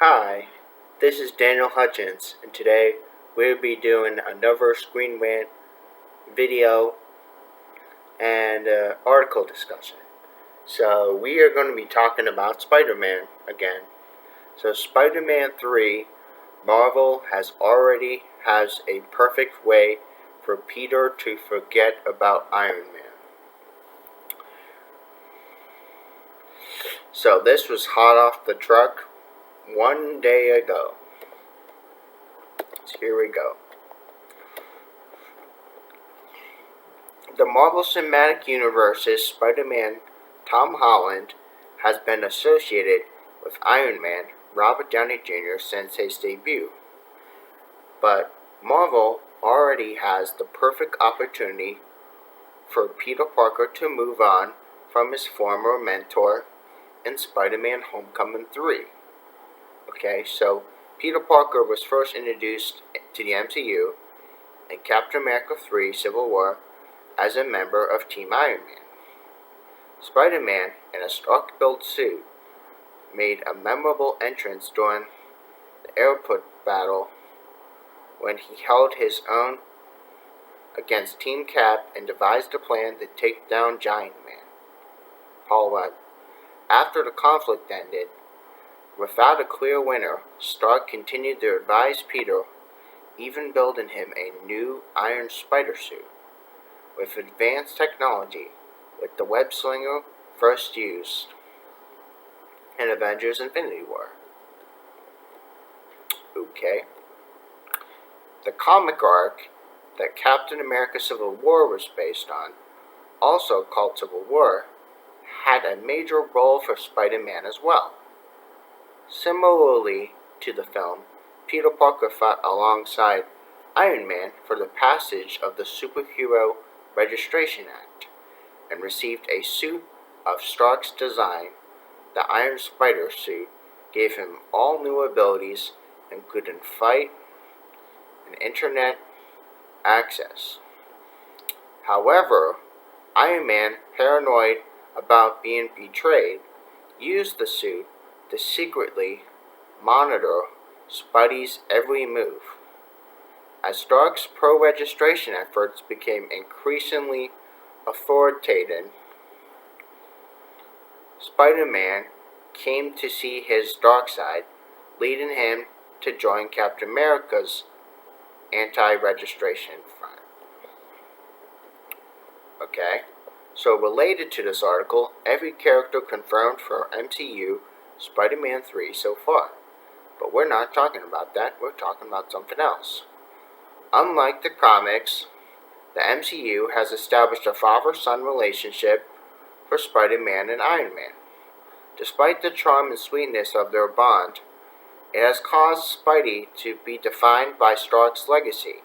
Hi, this is Daniel Hutchins, and today we'll be doing another Screen Rant video and article discussion. So we are going to be talking about Spider-Man again. So Spider-Man 3, Marvel already has a perfect way for Peter to forget about Iron Man. So this was hot off the truck one day ago. So here we go. The Marvel Cinematic Universe's Spider-Man Tom Holland has been associated with Iron Man Robert Downey Jr. since his debut. But Marvel already has the perfect opportunity for Peter Parker to move on from his former mentor in Spider-Man Homecoming 3. Okay, so Peter Parker was first introduced to the MCU in Captain America 3 Civil War as a member of Team Iron Man. Spider-Man, in a Stark-built suit, made a memorable entrance during the airport battle when he held his own against Team Cap and devised a plan to take down Giant Man, Paul Rudd. After the conflict ended, without a clear winner, Stark continued to advise Peter, even building him a new Iron Spider suit with advanced technology, with the web slinger first used in Avengers Infinity War. Okay. The comic arc that Captain America Civil War was based on, also called Civil War, had a major role for Spider-Man as well. Similarly to the film, Peter Parker fought alongside Iron Man for the passage of the Superhero Registration Act and received a suit of Stark's design. The Iron Spider suit gave him all new abilities, including fight and internet access. However, Iron Man, paranoid about being betrayed, used the suit to secretly monitor Spidey's every move. As Stark's pro-registration efforts became increasingly authoritative, Spider-Man came to see his dark side, leading him to join Captain America's anti-registration front. Okay, so related to this article, every character confirmed for MCU Spider-Man 3 so far. But we're not talking about that, we're talking about something else. Unlike the comics, the MCU has established a father-son relationship for Spider-Man and Iron Man. Despite the charm and sweetness of their bond, it has caused Spidey to be defined by Stark's legacy,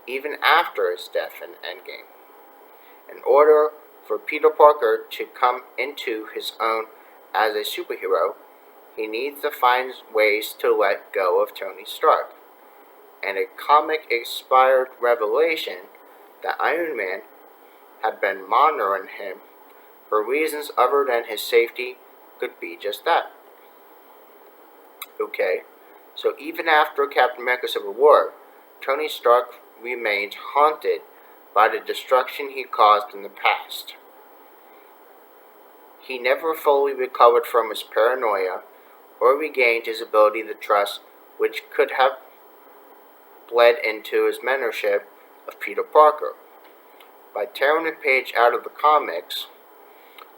even after his death in Endgame. In order for Peter Parker to come into his own as a superhero, he needs to find ways to let go of Tony Stark. And a comic-inspired revelation that Iron Man had been monitoring him for reasons other than his safety could be just that. Okay, so even after Captain America Civil War, Tony Stark remained haunted by the destruction he caused in the past. He never fully recovered from his paranoia or regained his ability to trust, which could have bled into his mentorship of Peter Parker. By tearing a page out of the comics,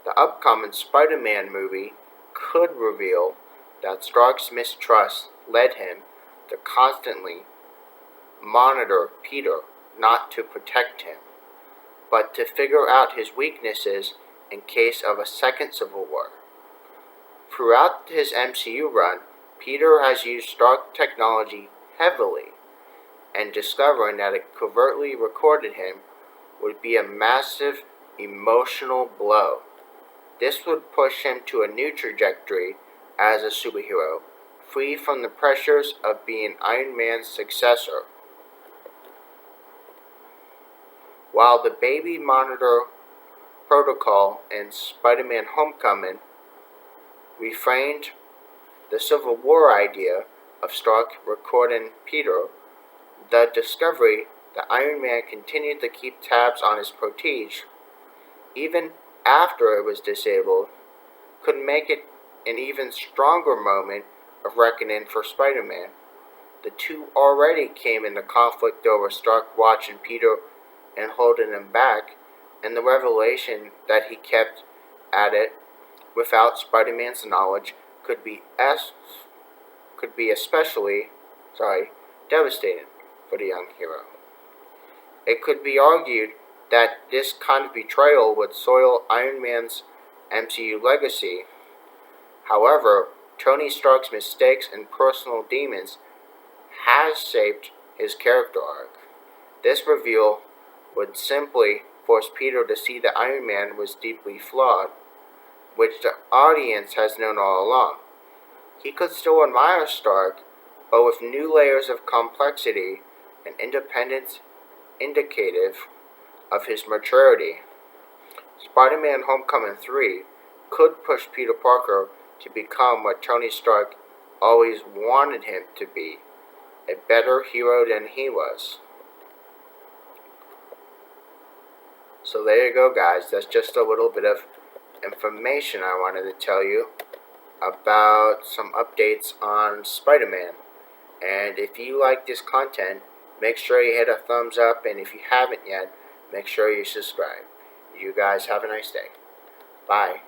the upcoming Spider-Man movie could reveal that Stark's mistrust led him to constantly monitor Peter, not to protect him, but to figure out his weaknesses in case of a second Civil War. Throughout his MCU run, Peter has used Stark technology heavily, and discovering that it covertly recorded him would be a massive emotional blow. This would push him to a new trajectory as a superhero, free from the pressures of being Iron Man's successor. While the baby monitor protocol in Spider-Man Homecoming refrained the Civil War idea of Stark recording Peter, the discovery that Iron Man continued to keep tabs on his protege even after it was disabled, could make it an even stronger moment of reckoning for Spider-Man. The two already came into conflict over Stark watching Peter and holding him back, and the revelation that he kept at it without Spider-Man's knowledge could be especially devastating for the young hero. It could be argued that this kind of betrayal would soil Iron Man's MCU legacy. However, Tony Stark's mistakes and personal demons has shaped his character arc. This reveal would simply force Peter to see that Iron Man was deeply flawed, which the audience has known all along. He could still admire Stark, but with new layers of complexity and independence indicative of his maturity. Spider-Man Homecoming 3 could push Peter Parker to become what Tony Stark always wanted him to be, a better hero than he was. So there you go, guys. That's just a little bit of information I wanted to tell you about some updates on Spider-Man. And if you like this content, make sure you hit a thumbs up, and if you haven't yet, make sure you subscribe. You guys have a nice day. Bye.